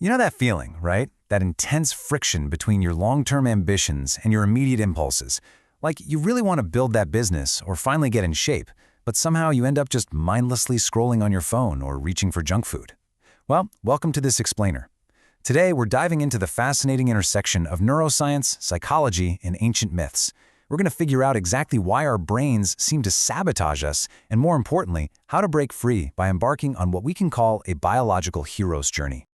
You know that feeling, right? That intense friction between your long-term ambitions and your immediate impulses. Like you really want to build that business or finally get in shape, but somehow you end up just mindlessly scrolling on your phone or reaching for junk food. Well, welcome to this explainer. Today, we're diving into the fascinating intersection of neuroscience, psychology, and ancient myths. We're going to figure out exactly why our brains seem to sabotage us, and more importantly, how to break free by embarking on what we can call a biological hero's journey.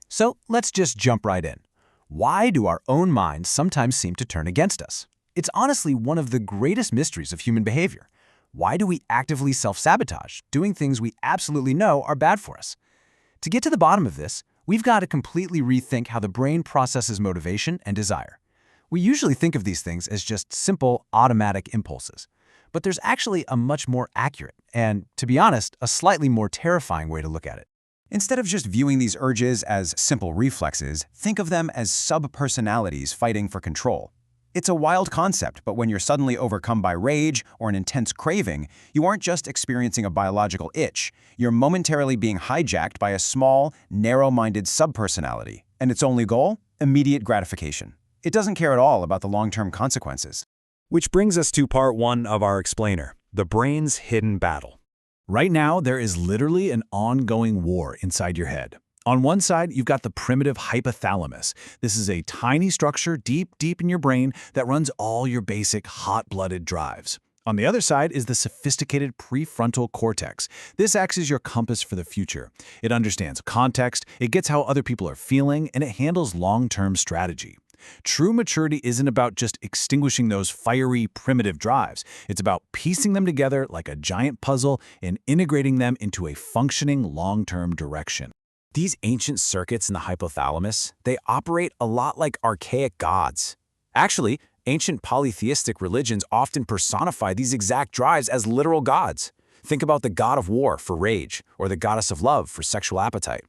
So let's just jump right in. Why do our own minds sometimes seem to turn against us? It's honestly one of the greatest mysteries of human behavior. Why do we actively self-sabotage, doing things we absolutely know are bad for us? To get to the bottom of this, we've got to completely rethink how the brain processes motivation and desire. We usually think of these things as just simple, automatic impulses. But there's actually a much more accurate and, to be honest, a slightly more terrifying way to look at it. Instead of just viewing these urges as simple reflexes, think of them as sub-personalities fighting for control. It's a wild concept, but when you're suddenly overcome by rage or an intense craving, you aren't just experiencing a biological itch. You're momentarily being hijacked by a small, narrow-minded sub-personality. And its only goal? Immediate gratification. It doesn't care at all about the long-term consequences. Which brings us to part one of our explainer, the brain's hidden battle. Right now, there is literally an ongoing war inside your head. On one side, you've got the primitive hypothalamus. This is a tiny structure deep in your brain that runs all your basic hot-blooded drives. On the other side is the sophisticated prefrontal cortex. This acts as your compass for the future. It understands context, it gets how other people are feeling, and it handles long-term strategy. True maturity isn't about just extinguishing those fiery, primitive drives. It's about piecing them together like a giant puzzle and integrating them into a functioning long-term direction. These ancient circuits in the hypothalamus, they operate a lot like archaic gods. Actually, ancient polytheistic religions often personify these exact drives as literal gods. Think about the god of war for rage, or the goddess of love for sexual appetite.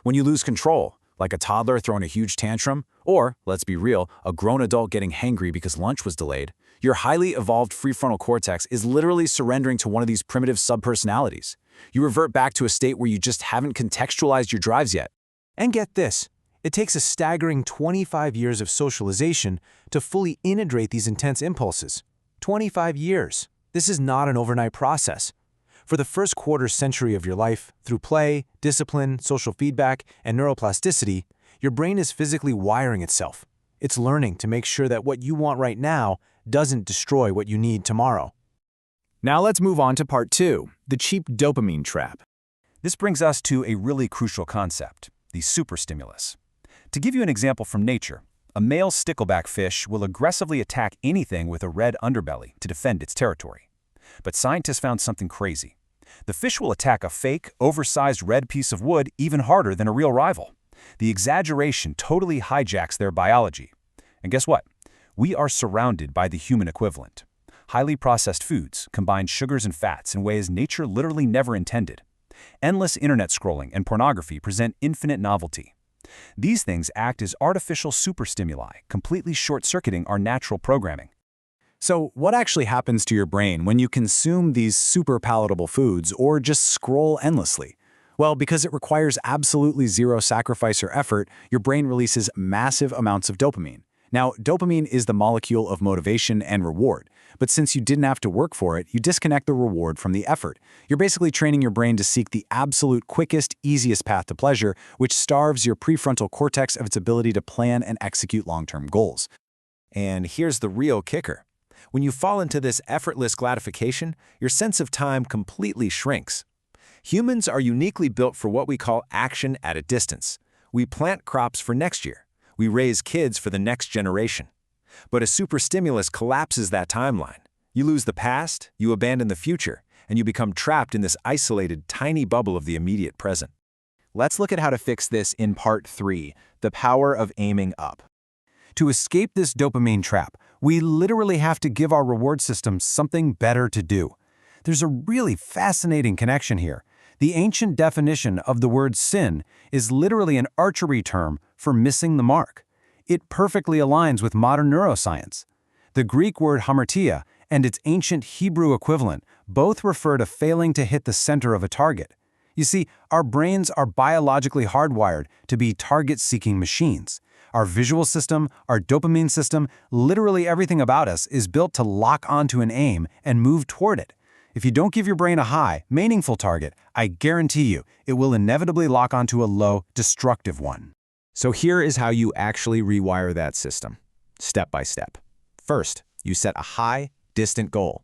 When you lose control, like a toddler throwing a huge tantrum, or, let's be real, a grown adult getting hangry because lunch was delayed, your highly evolved prefrontal cortex is literally surrendering to one of these primitive subpersonalities. You revert back to a state where you just haven't contextualized your drives yet. And get this, it takes a staggering 25 years of socialization to fully integrate these intense impulses. 25 years. This is not an overnight process. For the first quarter century of your life, through play, discipline, social feedback, and neuroplasticity, your brain is physically wiring itself. It's learning to make sure that what you want right now doesn't destroy what you need tomorrow. Now let's move on to part two, the cheap dopamine trap. This brings us to a really crucial concept, the superstimulus. To give you an example from nature, a male stickleback fish will aggressively attack anything with a red underbelly to defend its territory. But scientists found something crazy. The fish will attack a fake, oversized red piece of wood even harder than a real rival. The exaggeration totally hijacks their biology. And guess what? We are surrounded by the human equivalent. Highly processed foods, combined sugars and fats in ways nature literally never intended. Endless internet scrolling and pornography present infinite novelty. These things act as artificial superstimuli, completely short-circuiting our natural programming. So what actually happens to your brain when you consume these super palatable foods or just scroll endlessly? Well, because it requires absolutely zero sacrifice or effort, your brain releases massive amounts of dopamine. Now, dopamine is the molecule of motivation and reward, but since you didn't have to work for it, you disconnect the reward from the effort. You're basically training your brain to seek the absolute quickest, easiest path to pleasure, which starves your prefrontal cortex of its ability to plan and execute long-term goals. And here's the real kicker. When you fall into this effortless gratification, your sense of time completely shrinks. Humans are uniquely built for what we call action at a distance. We plant crops for next year. We raise kids for the next generation. But a superstimulus collapses that timeline. You lose the past, you abandon the future, and you become trapped in this isolated, tiny bubble of the immediate present. Let's look at how to fix this in part three, the power of aiming up. To escape this dopamine trap, we literally have to give our reward system something better to do. There's a really fascinating connection here. The ancient definition of the word sin is literally an archery term for missing the mark. It perfectly aligns with modern neuroscience. The Greek word hamartia and its ancient Hebrew equivalent both refer to failing to hit the center of a target. You see, our brains are biologically hardwired to be target-seeking machines. Our visual system, our dopamine system, literally everything about us is built to lock onto an aim and move toward it. If you don't give your brain a high, meaningful target, I guarantee you, it will inevitably lock onto a low, destructive one. So here is how you actually rewire that system, step by step. First, you set a high, distant goal.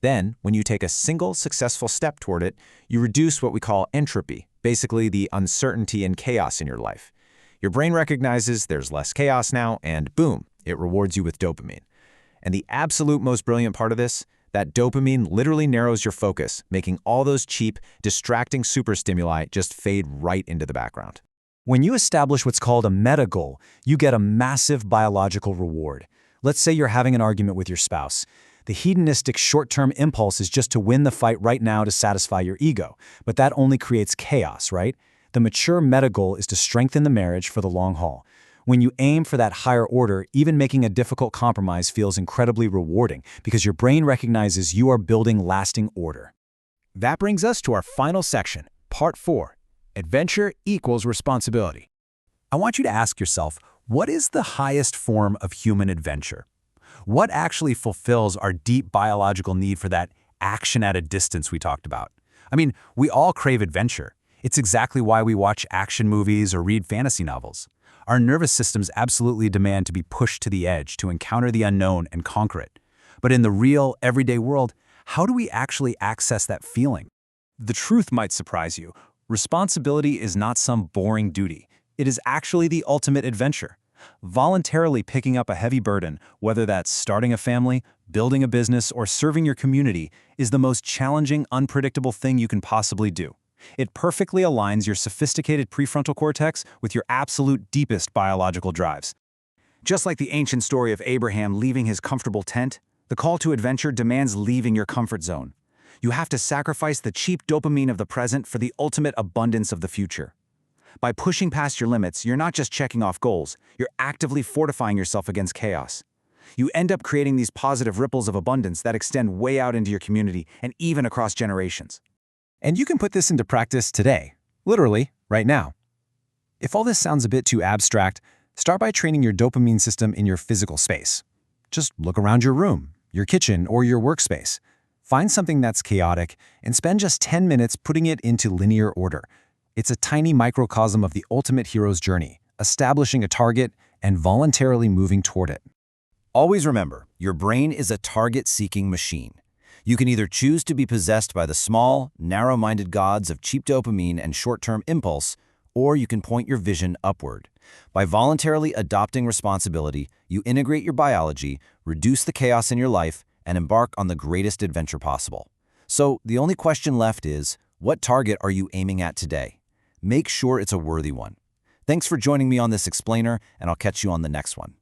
Then, when you take a single successful step toward it, you reduce what we call entropy, basically the uncertainty and chaos in your life. Your brain recognizes there's less chaos now, and boom, it rewards you with dopamine. And the absolute most brilliant part of this, that dopamine literally narrows your focus, making all those cheap, distracting superstimuli just fade right into the background. When you establish what's called a meta goal, you get a massive biological reward. Let's say you're having an argument with your spouse. The hedonistic short-term impulse is just to win the fight right now to satisfy your ego, but that only creates chaos, right? The mature meta goal is to strengthen the marriage for the long haul. When you aim for that higher order, even making a difficult compromise feels incredibly rewarding because your brain recognizes you are building lasting order. That brings us to our final section, Part 4, Adventure equals Responsibility. I want you to ask yourself, what is the highest form of human adventure? What actually fulfills our deep biological need for that action at a distance we talked about? I mean, we all crave adventure. It's exactly why we watch action movies or read fantasy novels. Our nervous systems absolutely demand to be pushed to the edge, to encounter the unknown and conquer it. But in the real, everyday world, how do we actually access that feeling? The truth might surprise you. Responsibility is not some boring duty. It is actually the ultimate adventure. Voluntarily picking up a heavy burden, whether that's starting a family, building a business, or serving your community, is the most challenging, unpredictable thing you can possibly do. It perfectly aligns your sophisticated prefrontal cortex with your absolute deepest biological drives. Just like the ancient story of Abraham leaving his comfortable tent, the call to adventure demands leaving your comfort zone. You have to sacrifice the cheap dopamine of the present for the ultimate abundance of the future. By pushing past your limits, you're not just checking off goals, you're actively fortifying yourself against chaos. You end up creating these positive ripples of abundance that extend way out into your community and even across generations. And you can put this into practice today, literally, right now. If all this sounds a bit too abstract, start by training your dopamine system in your physical space. Just look around your room, your kitchen, or your workspace. Find something that's chaotic and spend just 10 minutes putting it into linear order. It's a tiny microcosm of the ultimate hero's journey, establishing a target and voluntarily moving toward it. Always remember, your brain is a target-seeking machine. You can either choose to be possessed by the small, narrow-minded gods of cheap dopamine and short-term impulse, or you can point your vision upward. By voluntarily adopting responsibility, you integrate your biology, reduce the chaos in your life, and embark on the greatest adventure possible. So the only question left is, what target are you aiming at today? Make sure it's a worthy one. Thanks for joining me on this explainer, and I'll catch you on the next one.